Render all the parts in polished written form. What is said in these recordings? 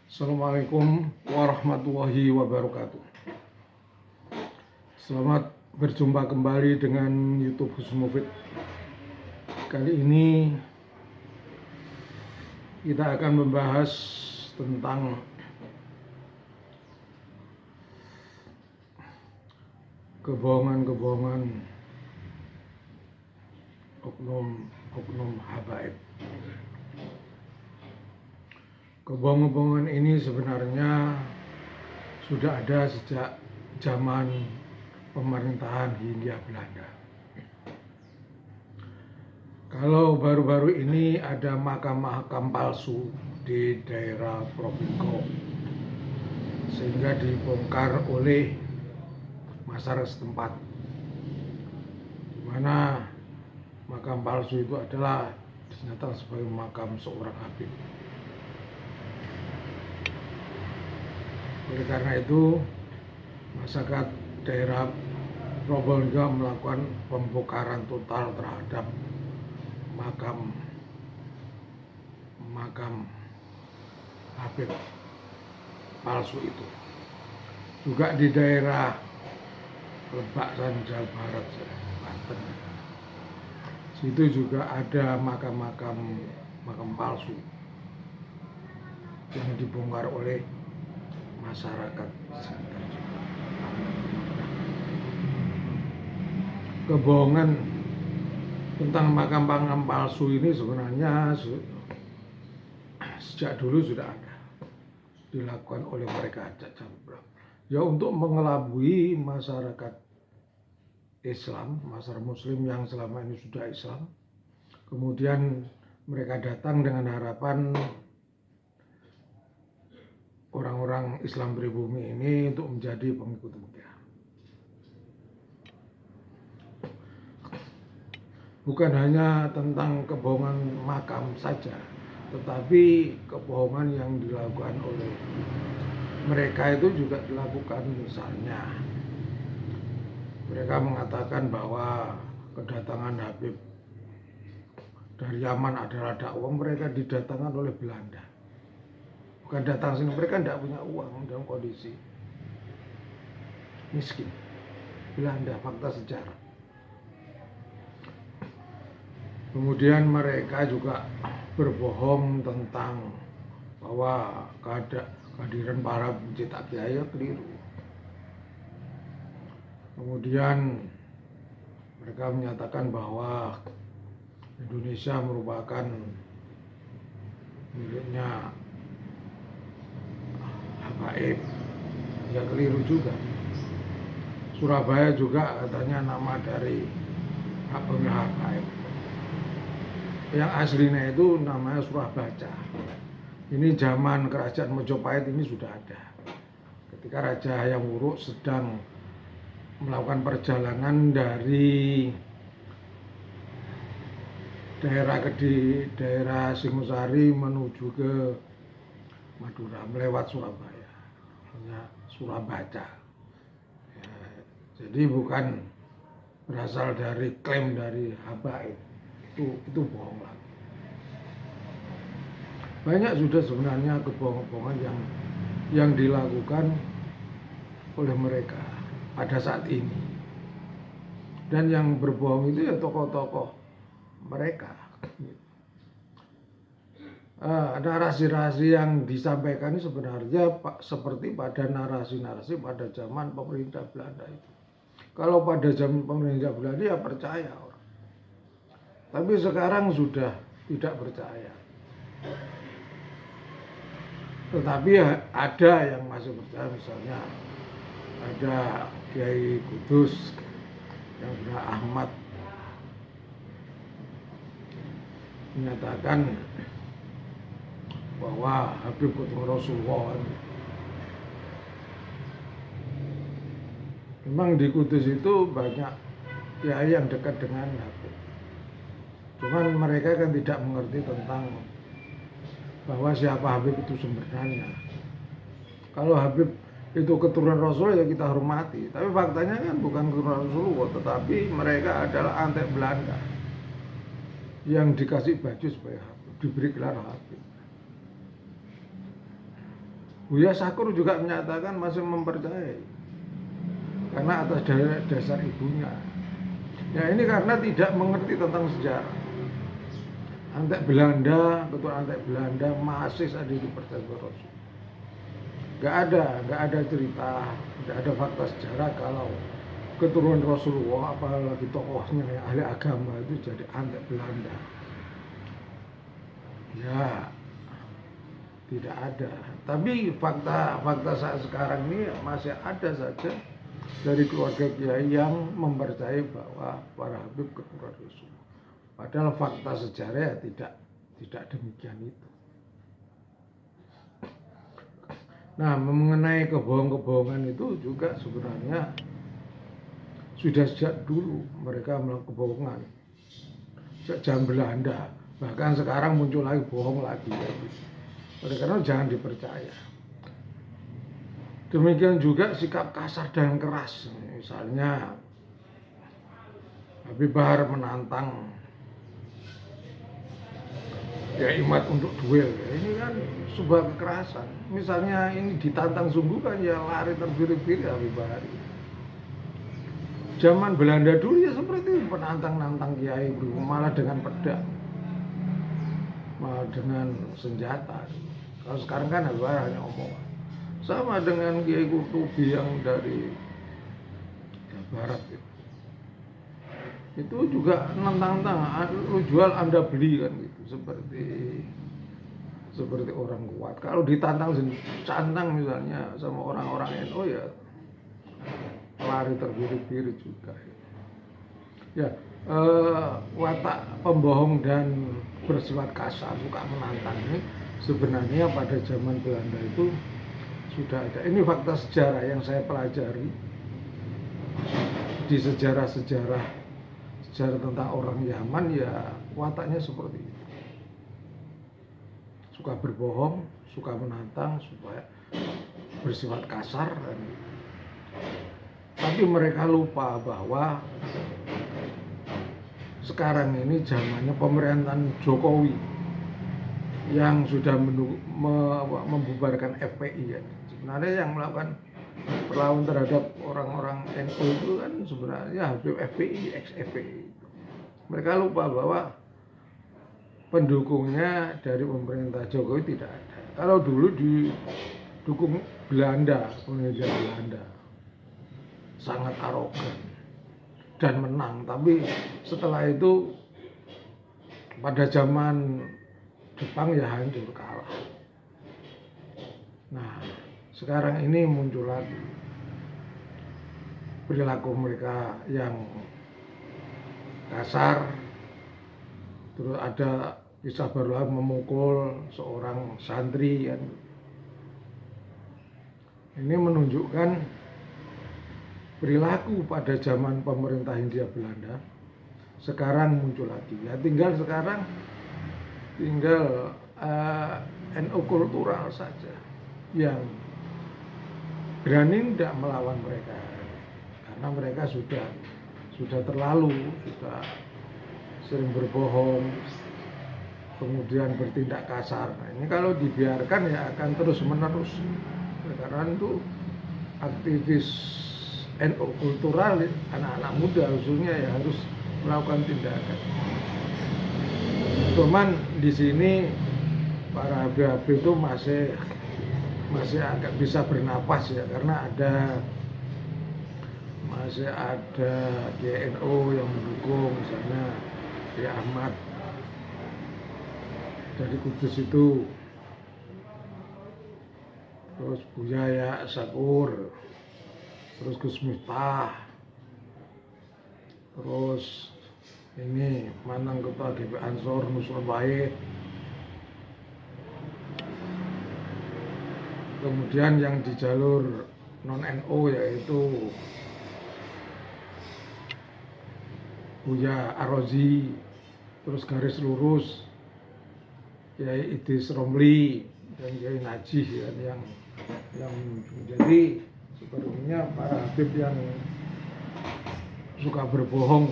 Assalamualaikum warahmatullahi wabarakatuh. Selamat berjumpa kembali dengan YouTube Husnul Mufid. Kali ini kita akan membahas tentang kebohongan-kebohongan oknum habaib. Kebohongan-kebohongan ini sebenarnya sudah ada sejak zaman pemerintahan Hindia Belanda. Kalau baru-baru ini ada makam-makam palsu di daerah Provinko, sehingga dibongkar oleh masyarakat setempat, di mana makam palsu itu adalah dinyatakan sebagai makam seorang habib. Oleh karena itu, masyarakat daerah Probolinggo melakukan pembongkaran total terhadap makam habib palsu itu. Juga di daerah Lebak dan Jawa Barat, Banten, situ juga ada makam palsu yang dibongkar oleh masyarakat sekitar juga. Kebohongan tentang makam palsu ini sebenarnya sejak dulu sudah ada, dilakukan oleh mereka ya untuk mengelabui masyarakat Islam, masyarakat Muslim yang selama ini sudah Islam. Kemudian mereka datang dengan harapan orang-orang Islam pribumi ini untuk menjadi pengikut mereka. Bukan hanya tentang kebohongan makam saja, tetapi kebohongan yang dilakukan oleh mereka itu juga dilakukan. Misalnya mereka mengatakan bahwa kedatangan Habib dari Yaman adalah dakwah. Mereka didatangkan oleh Belanda, bukan datang sini. Mereka tidak punya uang dalam kondisi miskin. Belanda, fakta sejarah. Kemudian mereka juga berbohong tentang bahwa kehadiran para pencetak kiai keliru. Kemudian mereka menyatakan bahwa Indonesia merupakan miliknya habaib. Ya keliru juga. Surabaya juga katanya nama dari habaib. Yang aslinya itu namanya Surabaca. Ini zaman kerajaan Mojopahit ini sudah ada. Ketika Raja Hayam Wuruk sedang melakukan perjalanan dari daerah Singosari menuju ke Madura melewat Surabaya, hanya Surabaca. Ya, jadi bukan berasal dari klaim dari habaib. Itu bohong lagi. Banyak sudah sebenarnya kebohongan yang dilakukan oleh mereka pada saat ini. Dan yang berbohong itu ya tokoh-tokoh mereka. Narasi-narasi yang disampaikan ini sebenarnya seperti pada narasi-narasi pada zaman pemerintah Belanda itu. Kalau pada zaman pemerintah Belanda ya percaya orang. Tapi sekarang sudah tidak percaya. Tetapi ada yang masih percaya, misalnya ada Kiai Kudus yang bernama Ahmad menyatakan bahwa Habib ketemu Rasulullah. Memang di Kudus itu banyak kiai yang dekat dengan Habib. Cuman mereka kan tidak mengerti tentang bahwa siapa Habib itu sebenarnya. Kalau Habib itu keturunan Rasul ya kita hormati. Tapi faktanya kan bukan keturunan Rasulullah, tetapi mereka adalah antek Belanda yang dikasih baju sebagai Habib, diberi gelar Habib. Buya Sakur juga menyatakan masih mempercayai karena atas dasar ibunya. Ya ini karena tidak mengerti tentang sejarah. Antek Belanda, ketua Antek Belanda masih ada dipercaya Rasul. Gak ada cerita, tidak ada fakta sejarah kalau keturunan Rasulullah, apalagi tokohnya yang ahli agama itu jadi Antek Belanda. Ya, tidak ada. Tapi fakta saat sekarang ini masih ada saja dari keluarga kiai yang mempercayai bahwa para Habib keturunan Rasul. Padahal fakta sejarah ya tidak demikian itu. Nah, mengenai kebohongan-kebohongan itu juga sebenarnya sudah sejak dulu mereka melakukan kebohongan. Sejak zaman Belanda, bahkan sekarang muncul lagi bohong lagi. Oleh karena jangan dipercaya. Demikian juga sikap kasar dan keras. Misalnya Habib Bahar menantang ya Imad untuk duel. Ini kan sebuah kekerasan. Misalnya ini ditantang sungguh kan ya lari terbirit-birit Habib Bahar. Zaman Belanda dulu ya seperti itu, penantang-nantang kiai malah dengan pedang, malah dengan senjata. Kalau sekarang kan Habib Bahar hanya omongan. Sama dengan Kiai Qurtubi yang dari Barat itu juga nantang-nantang, lu jual Anda beli kan gitu, seperti orang kuat. Kalau ditantang santang misalnya sama orang-orang NU ya lari terbirit-birit juga. Ya, watak pembohong dan bersifat kasar, suka menantang ini sebenarnya pada zaman Belanda itu sudah ada. Ini fakta sejarah yang saya pelajari di sejarah tentang orang Yaman, ya wataknya seperti itu. Suka berbohong, suka menantang, supaya bersifat kasar. Tapi mereka lupa bahwa sekarang ini zamannya pemerintahan Jokowi yang sudah membubarkan FPI ya. Sebenarnya yang melakukan perlawanan terhadap orang-orang NU itu kan sebenarnya Habib FPI, ex-FPI. Mereka lupa bahwa pendukungnya dari pemerintah Jokowi tidak ada. Kalau dulu didukung Belanda, penjajah Belanda, sangat arogan dan menang. Tapi setelah itu pada zaman Jepang ya hancur, kalah. Nah, sekarang ini muncul lagi perilaku mereka yang kasar. Terus ada kisah baru lagi memukul seorang santri kan. Ini menunjukkan perilaku pada zaman pemerintah Hindia Belanda sekarang muncul lagi. Ya tinggal NU kultural saja yang berani tidak melawan mereka, karena mereka sudah terlalu, sudah sering berbohong, kemudian bertindak kasar. Nah, ini kalau dibiarkan ya akan terus menerus. Karena itu aktivis NU kultural, anak-anak muda khususnya ya harus melakukan tindakan. Cuman di sini para Habib itu masih agak bisa bernapas ya, karena masih ada GNU yang mendukung, misalnya Kiai Ahmad dari Kudus itu, terus Buya Sakur, terus Gus Miftah, terus ini mantan ketua GP Ansor Nusron Wahid, kemudian yang di jalur non NU yaitu Buya Arozi, terus garis lurus Kiai Idris Romli dan Kiai Najih kan, yang menjadi sebenarnya para Habib yang suka berbohong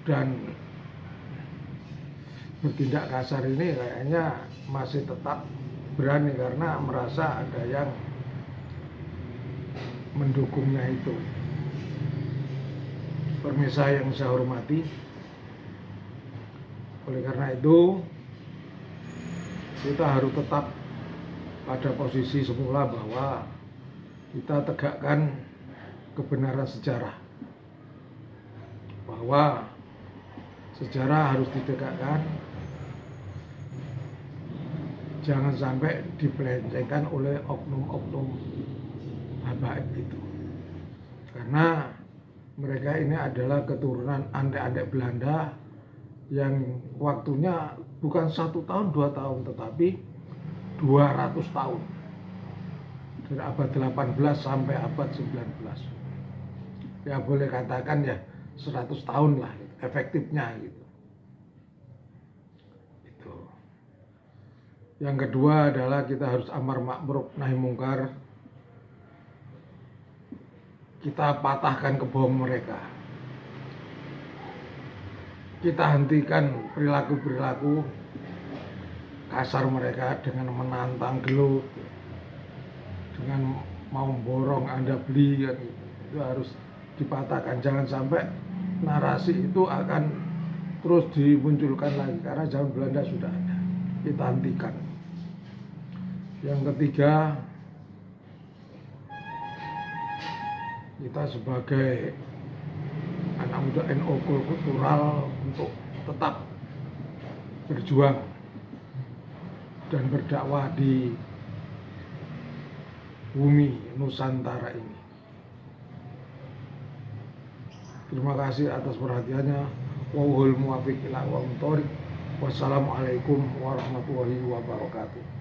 dan bertindak kasar ini kayaknya masih tetap berani karena merasa ada yang mendukungnya itu. Pemirsa yang saya hormati, oleh karena itu kita harus tetap pada posisi semula bahwa kita tegakkan kebenaran sejarah, bahwa sejarah harus ditegakkan, jangan sampai dipelencengkan oleh oknum-oknum habaib itu, karena mereka ini adalah keturunan adik-adik Belanda yang waktunya bukan 1 tahun 2 tahun tetapi 200 tahun, dari abad 18 sampai abad 19. Ya boleh katakan ya 100 tahun lah efektifnya gitu. Itu. Yang kedua adalah kita harus amar ma'ruf nahi mungkar. Kita patahkan kebohongan mereka. Kita hentikan perilaku-perilaku kasar mereka dengan menantang gelut, dengan mau borong Anda beli, itu harus dipatahkan. Jangan sampai narasi itu akan terus dimunculkan lagi, karena zaman Belanda sudah ada. Kita hentikan. Yang ketiga, kita sebagai anak muda NU kultural untuk tetap berjuang dan berdakwah di bumi Nusantara ini. Terima kasih atas perhatiannya. Wallahul muwaffiq ila aqwamit thoriq. Wassalamualaikum warahmatullahi wabarakatuh.